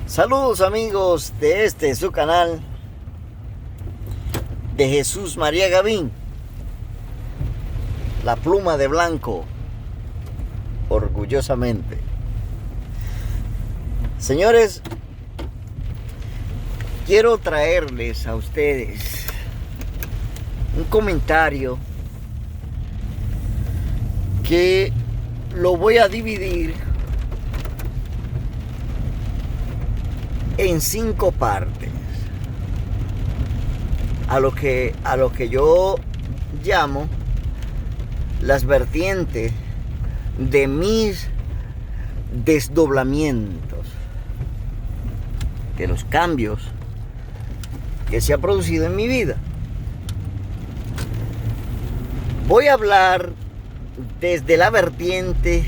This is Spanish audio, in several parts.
Saludos amigos de su canal de Jesús María Gavín, la pluma de blanco, orgullosamente. Señores, quiero traerles a ustedes un comentario que lo voy a dividir en 5 partes, a lo que yo llamo las vertientes de mis desdoblamientos, de los cambios que se ha producido en mi vida. Voy a hablar desde la vertiente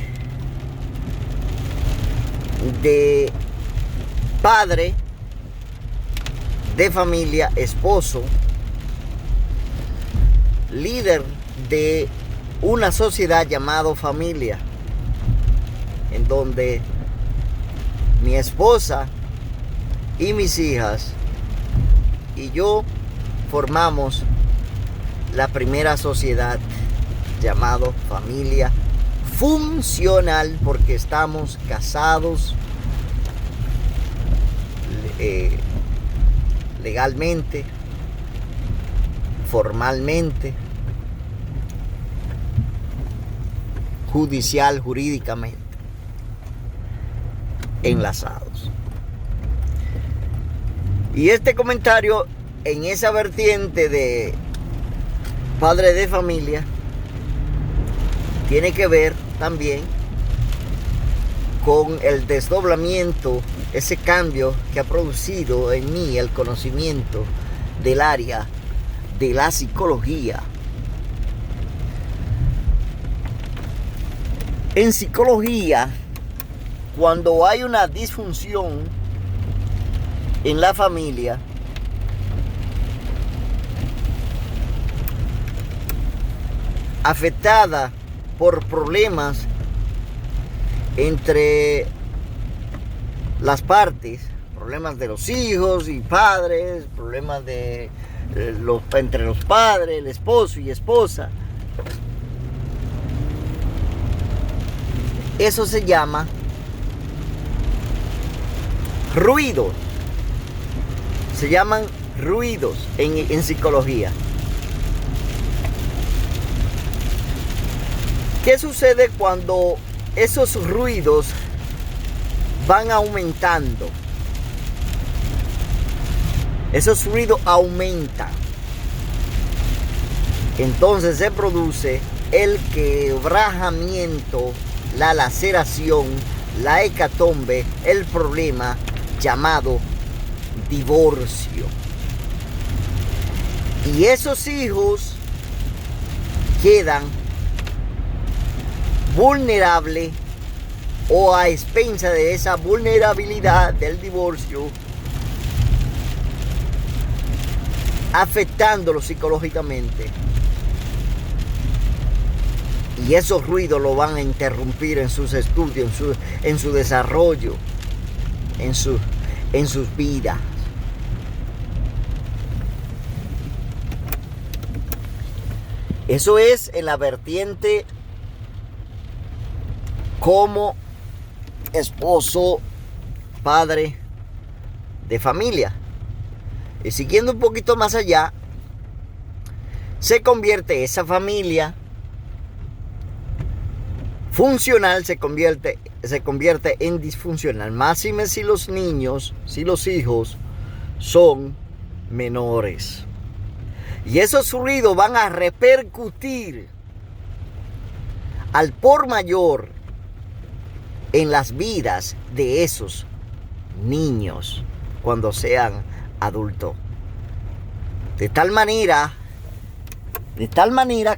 de padre de familia, esposo, líder de una sociedad llamada familia, en donde mi esposa y mis hijas y yo formamos la primera sociedad llamado familia funcional, porque estamos casados legalmente, formalmente, jurídicamente enlazados. Y este comentario en esa vertiente de padre de familia tiene que ver también con el desdoblamiento, ese cambio que ha producido en mí el conocimiento del área de la psicología. En psicología, cuando hay una disfunción en la familia, afectada por problemas entre las partes, problemas de los hijos y padres, problemas entre los padres, el esposo y esposa, eso se llama ruido. Se llaman ruidos en psicología. ¿Qué sucede cuando esos ruidos van aumentando? Esos ruidos aumentan. Entonces se produce el quebrajamiento, la laceración, la hecatombe, el problema llamado divorcio. Y esos hijos quedan vulnerables, o a expensa de esa vulnerabilidad del divorcio, afectándolo psicológicamente. Y esos ruidos lo van a interrumpir en sus estudios, en su desarrollo, en sus vidas. Eso es en la vertiente como esposo, padre de familia. Y siguiendo un poquito más allá, se convierte esa familia funcional, se convierte en disfuncional. Máxime si los niños, si los hijos son menores. Y esos ruidos van a repercutir al por mayor en las vidas de esos niños cuando sean adultos. De tal manera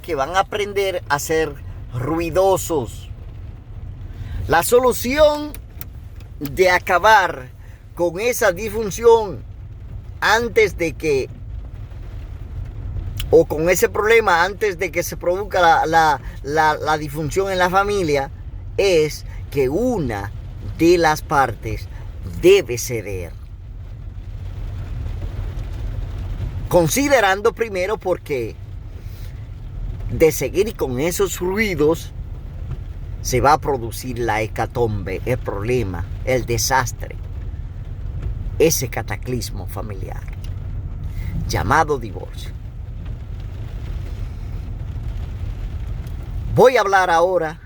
que van a aprender a ser ruidosos. La solución de acabar con esa disfunción antes de que, o con ese problema antes de que se produzca la disfunción en la familia, es que una de las partes debe ceder. Considerando primero porque de seguir con esos ruidos se va a producir la hecatombe, el problema, el desastre, ese cataclismo familiar llamado divorcio. Voy a hablar ahora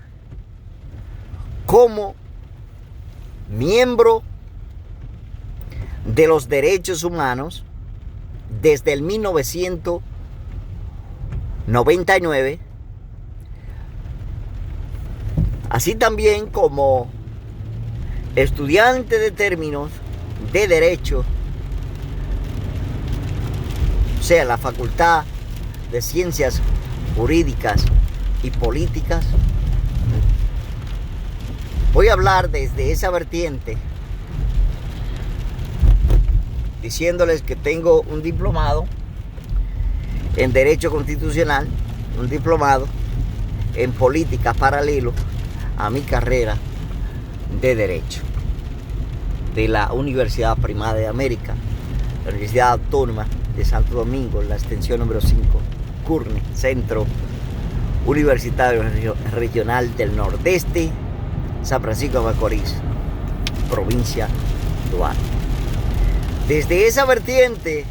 como miembro de los derechos humanos desde el 1999, así también como estudiante de términos de derecho, o sea, la Facultad de Ciencias Jurídicas y Políticas. Voy a hablar desde esa vertiente, diciéndoles que tengo un diplomado en Derecho Constitucional, un diplomado en Política paralelo a mi carrera de Derecho de la Universidad Primada de América, la Universidad Autónoma de Santo Domingo, la extensión número 5, CURNE, Centro Universitario Regional del Nordeste, San Francisco de Macorís, provincia Duarte. Desde esa vertiente,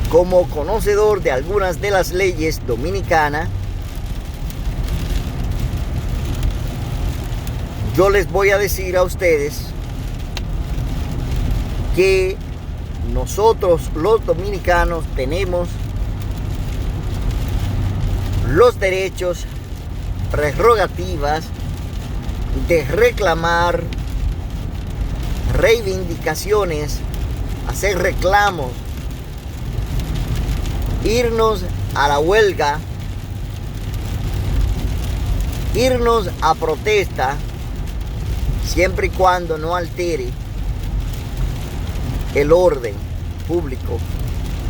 como conocedor de algunas de las leyes dominicanas, yo les voy a decir a ustedes que nosotros los dominicanos tenemos los derechos, prerrogativas de reclamar reivindicaciones, hacer reclamos, irnos a la huelga, irnos a protesta, siempre y cuando no altere el orden público,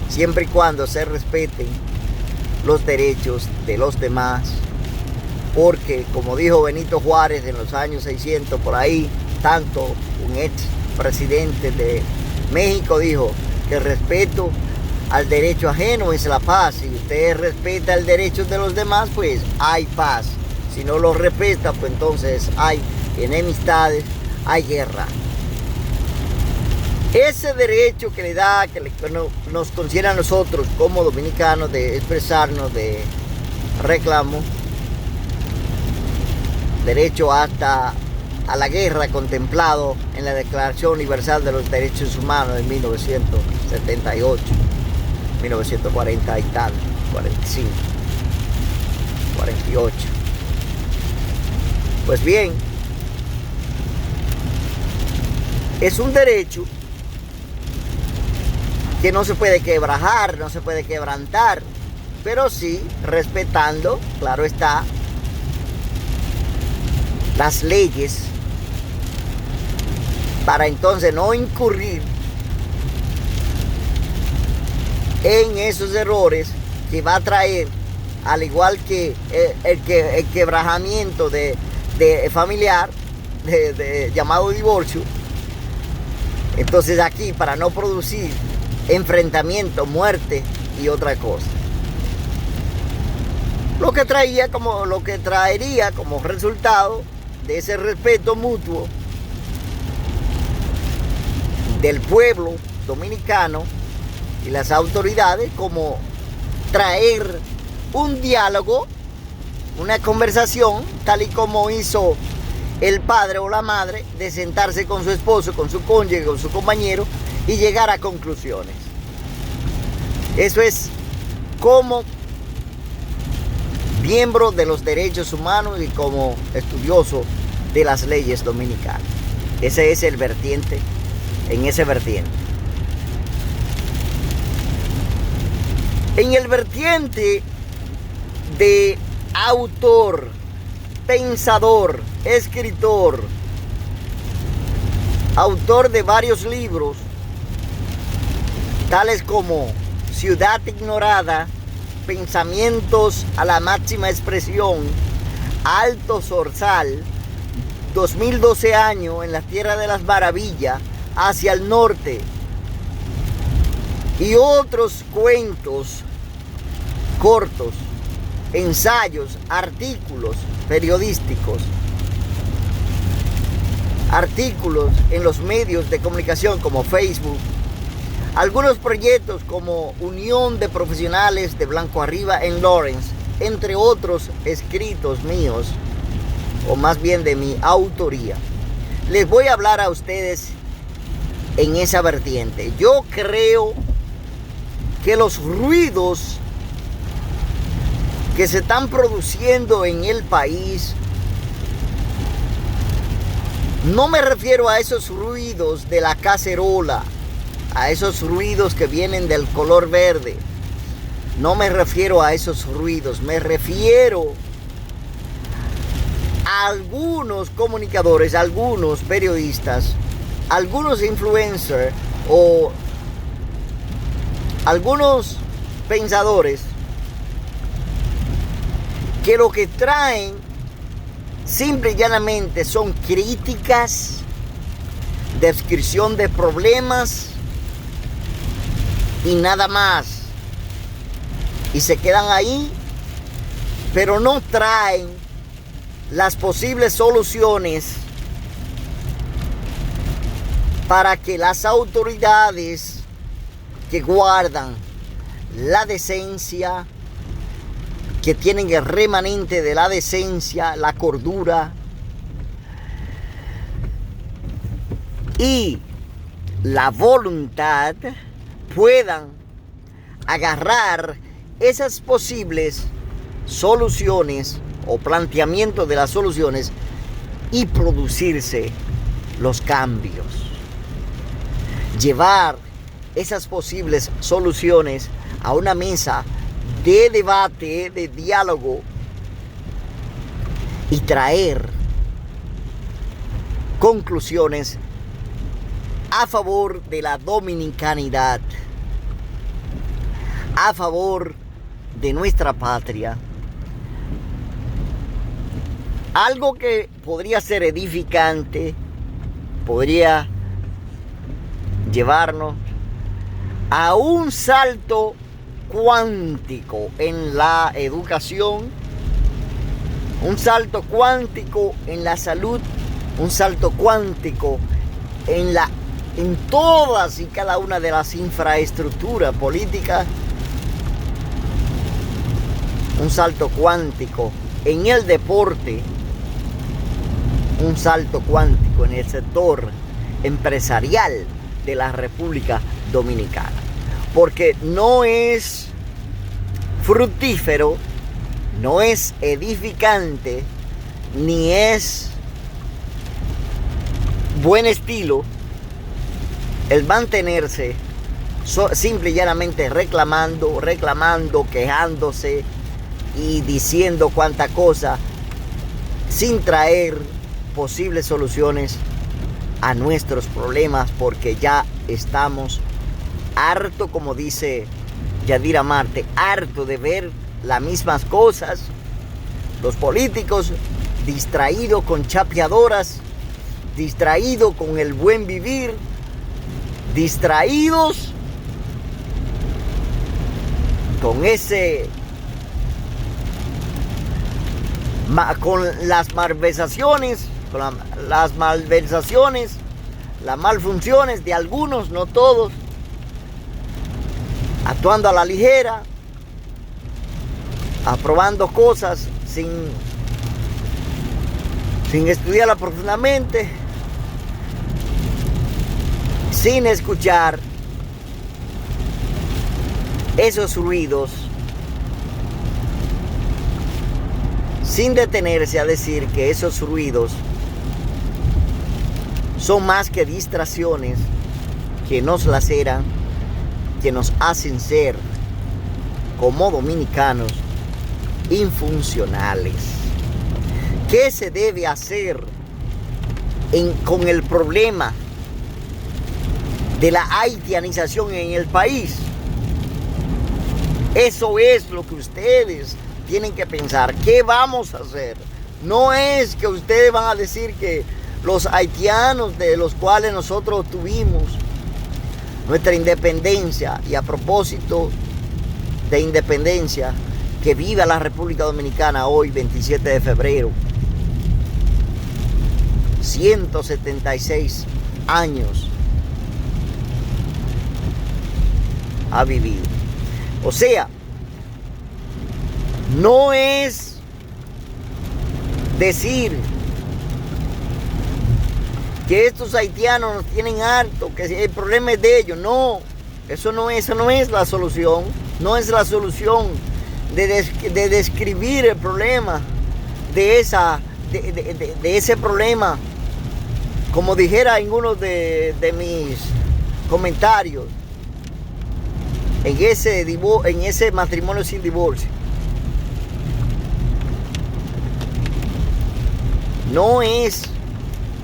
siempre y cuando se respeten los derechos de los demás, porque como dijo Benito Juárez en los años 600 por ahí, tanto un ex presidente de México dijo que el respeto al derecho ajeno es la paz. Si usted respeta el derecho de los demás, pues hay paz. Si no lo respeta, pues entonces hay enemistades, hay guerra. Ese derecho que le da, que nos concierne a nosotros como dominicanos de expresarnos, de reclamo, derecho hasta a la guerra contemplado en la Declaración Universal de los Derechos Humanos de 1978, 1940 y tal, 45, 48. Pues bien, es un derecho que no se puede quebrajar, no se puede quebrantar, pero sí respetando, claro está, las leyes, para entonces no incurrir en esos errores que va a traer, al igual que el quebrajamiento de familiar, llamado divorcio. Entonces aquí, para no producir enfrentamiento, muerte y otra cosa, lo que traería como resultado de ese respeto mutuo del pueblo dominicano y las autoridades, como traer un diálogo, una conversación, tal y como hizo el padre o la madre, de sentarse con su esposo, con su cónyuge, con su compañero y llegar a conclusiones. Eso es como miembro de los derechos humanos y como estudioso de las leyes dominicanas. Ese es el vertiente, en ese vertiente. En el vertiente de autor, pensador, escritor, autor de varios libros, tales como Ciudad Ignorada, Pensamientos a la Máxima Expresión, Alto Zorzal, 2012 años en la Tierra de las Maravillas hacia el norte. Y otros cuentos cortos, ensayos, artículos periodísticos, artículos en los medios de comunicación como Facebook, algunos proyectos como Unión de Profesionales de Blanco Arriba en Lawrence, entre otros escritos míos, o más bien de mi autoría. Les voy a hablar a ustedes en esa vertiente. Yo creo que los ruidos que se están produciendo en el país, no me refiero a esos ruidos de la cacerola, a esos ruidos que vienen del color verde. No me refiero a esos ruidos, me refiero a algunos comunicadores, algunos periodistas, algunos influencers o algunos pensadores que lo que traen simple y llanamente son críticas, descripción de problemas y nada más. Y se quedan ahí, pero no traen las posibles soluciones para que las autoridades que guardan la decencia, que tienen el remanente de la decencia, la cordura y la voluntad, puedan agarrar esas posibles soluciones o planteamientos de las soluciones y producirse los cambios. Llevar esas posibles soluciones a una mesa de debate, de diálogo, y traer conclusiones a favor de la dominicanidad, a favor de nuestra patria. Algo que podría ser edificante, podría llevarnos a un salto cuántico en la educación, un salto cuántico en la salud, un salto cuántico en todas y cada una de las infraestructuras políticas, un salto cuántico en el deporte, un salto cuántico en el sector empresarial de la República Dominicana. Porque no es fructífero, no es edificante, ni es buen estilo el mantenerse simple y llanamente reclamando, quejándose y diciendo cuánta cosa, sin traer posibles soluciones a nuestros problemas, porque ya estamos harto, como dice Yadira Marte, harto de ver las mismas cosas. Los políticos distraídos con chapeadoras, distraídos con el buen vivir, distraídos con las malversaciones, las malfunciones de algunos, no todos, actuando a la ligera, aprobando cosas sin estudiarla profundamente, sin escuchar esos ruidos, sin detenerse a decir que esos ruidos son más que distracciones que nos laceran, que nos hacen ser, como dominicanos, infuncionales. ¿Qué se debe hacer con el problema de la haitianización en el país? Eso es lo que ustedes tienen que pensar. ¿Qué vamos a hacer? No es que ustedes van a decir que los haitianos de los cuales nosotros tuvimos nuestra independencia, y a propósito de independencia, que viva la República Dominicana hoy, 27 de febrero, 176 años ha vivido. O sea, no es decir que estos haitianos nos tienen harto, que el problema es de ellos. No, eso no es la solución. No es la solución de describir el problema de ese problema. Como dijera en uno de mis comentarios, en ese matrimonio sin divorcio. No es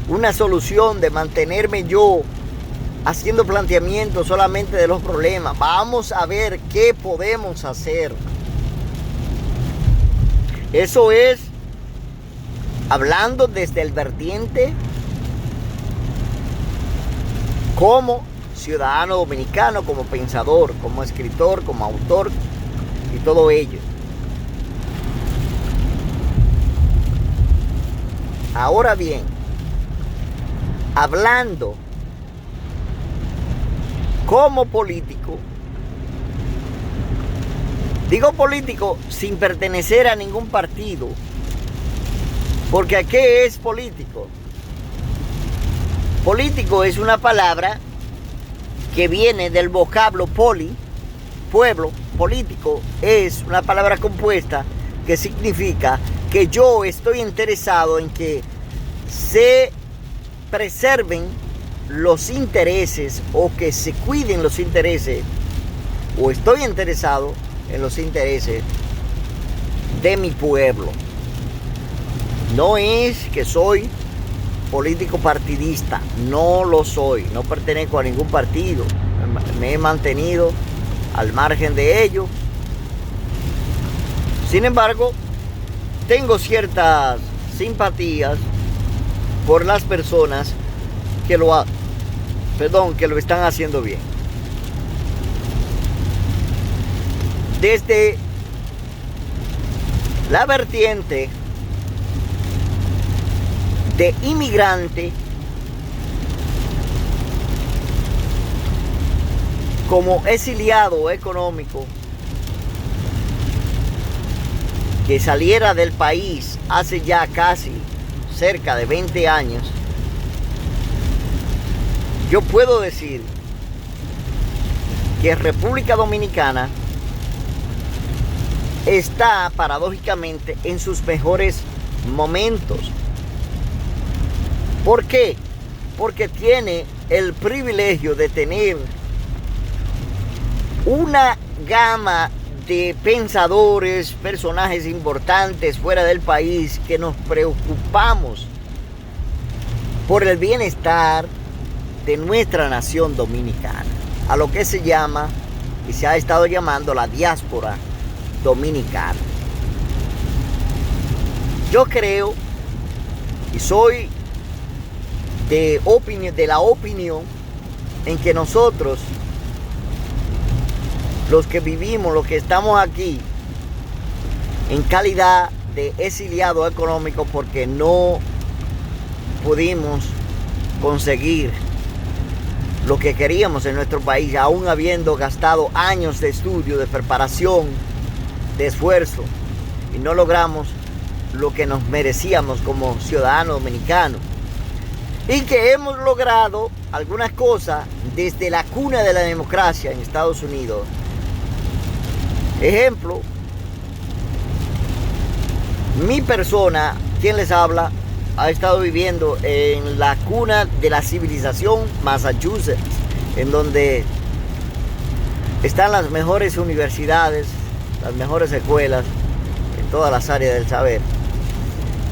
una solución de mantenerme yo haciendo planteamientos solamente de los problemas. Vamos a ver qué podemos hacer. Eso es hablando desde el vertiente como ciudadano dominicano, como pensador, como escritor, como autor y todo ello. Ahora bien, hablando como político, digo político sin pertenecer a ningún partido, porque ¿qué es político? Político es una palabra que viene del vocablo poli, pueblo. Político es una palabra compuesta que significa que yo estoy interesado en que se preserven los intereses o que se cuiden los intereses, o estoy interesado en los intereses de mi pueblo. No es que soy político partidista, no lo soy, no pertenezco a ningún partido, me he mantenido al margen de ello. Sin embargo, tengo ciertas simpatías por las personas que lo están haciendo bien. Desde la vertiente de inmigrante, como exiliado económico, que saliera del país hace ya casi cerca de 20 años, yo puedo decir que República Dominicana está paradójicamente en sus mejores momentos. ¿Por qué? Porque tiene el privilegio de tener una gama de pensadores, personajes importantes fuera del país que nos preocupamos por el bienestar de nuestra nación dominicana, a lo que se llama y se ha estado llamando la diáspora dominicana. Yo creo y soy de la opinión en que nosotros, los que vivimos, los que estamos aquí en calidad de exiliado económico porque no pudimos conseguir lo que queríamos en nuestro país, aún habiendo gastado años de estudio, de preparación, de esfuerzo, y no logramos lo que nos merecíamos como ciudadanos dominicanos, y que hemos logrado algunas cosas desde la cuna de la democracia en Estados Unidos. Ejemplo, mi persona, quien les habla, ha estado viviendo en la cuna de la civilización, Massachusetts, en donde están las mejores universidades, las mejores escuelas en todas las áreas del saber,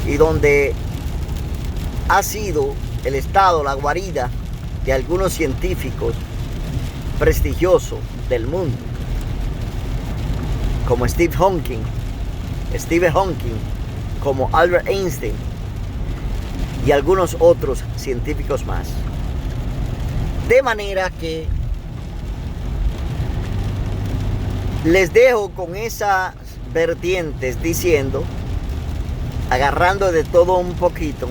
y donde ha sido el estado, la guarida de algunos científicos prestigiosos del mundo, como Stephen Hawking, como Albert Einstein y algunos otros científicos más. De manera que les dejo con esas vertientes diciendo, agarrando de todo un poquito,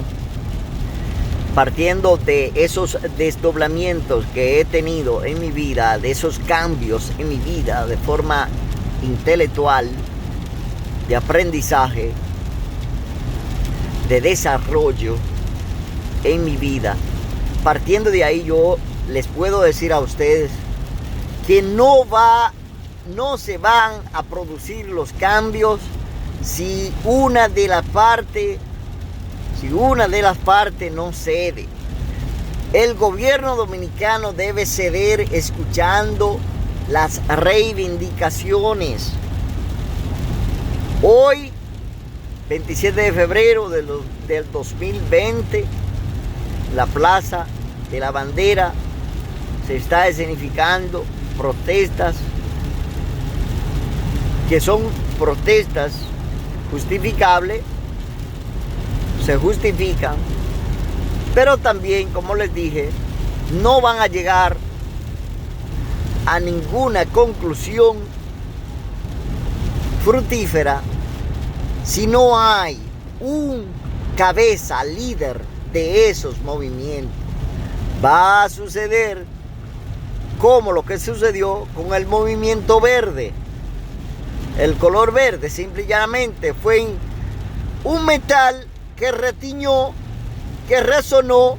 partiendo de esos desdoblamientos que he tenido en mi vida, de esos cambios en mi vida de forma intelectual, de aprendizaje, de desarrollo en mi vida. Partiendo de ahí, yo les puedo decir a ustedes que no se van a producir los cambios si una de las partes no cede. El gobierno dominicano debe ceder escuchando las reivindicaciones. Hoy, 27 de febrero del 2020, la Plaza de la Bandera se está escenificando protestas que son protestas justificables, se justifican, pero también, como les dije, no van a llegar a ninguna conclusión fructífera si no hay un cabeza líder de esos movimientos. Va a suceder como lo que sucedió con el movimiento verde. El color verde simple y llanamente fue un metal que retiñó, que resonó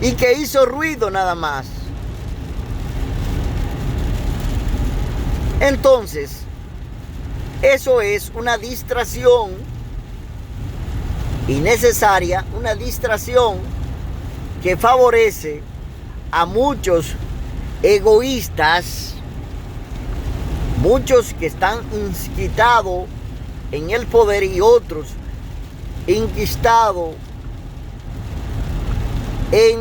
y que hizo ruido nada más. Entonces, eso es una distracción innecesaria, una distracción que favorece a muchos egoístas, muchos que están enquistados en el poder y otros enquistados en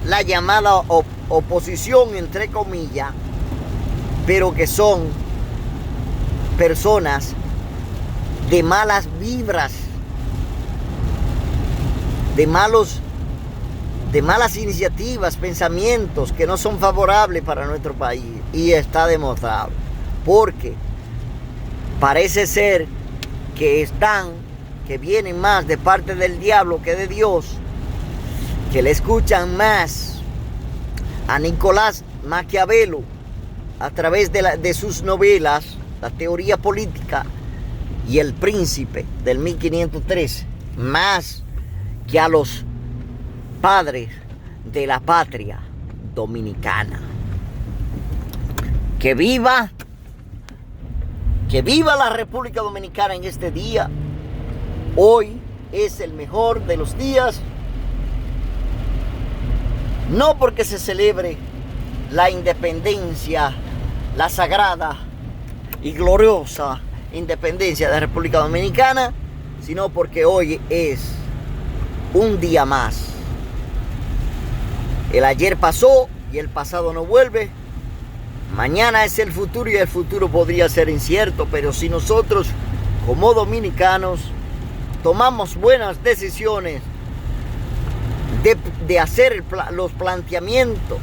la llamada oposición, entre comillas, pero que son personas de malas vibras, de malas iniciativas, pensamientos que no son favorables para nuestro país. Y está demostrado, porque parece ser que vienen más de parte del diablo que de Dios, que le escuchan más a Nicolás Maquiavelo a través de sus novelas, la teoría política y El Príncipe del 1513, más que a los padres de la patria dominicana. Que viva la República Dominicana en este día. Hoy es el mejor de los días, no porque se celebre la independencia, la sagrada y gloriosa independencia de la República Dominicana, sino porque hoy es un día más. El ayer pasó y el pasado no vuelve. Mañana es el futuro y el futuro podría ser incierto, pero si nosotros como dominicanos tomamos buenas decisiones de hacer los planteamientos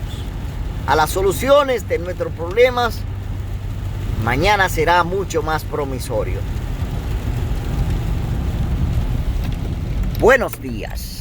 a las soluciones de nuestros problemas, mañana será mucho más promisorio. Buenos días.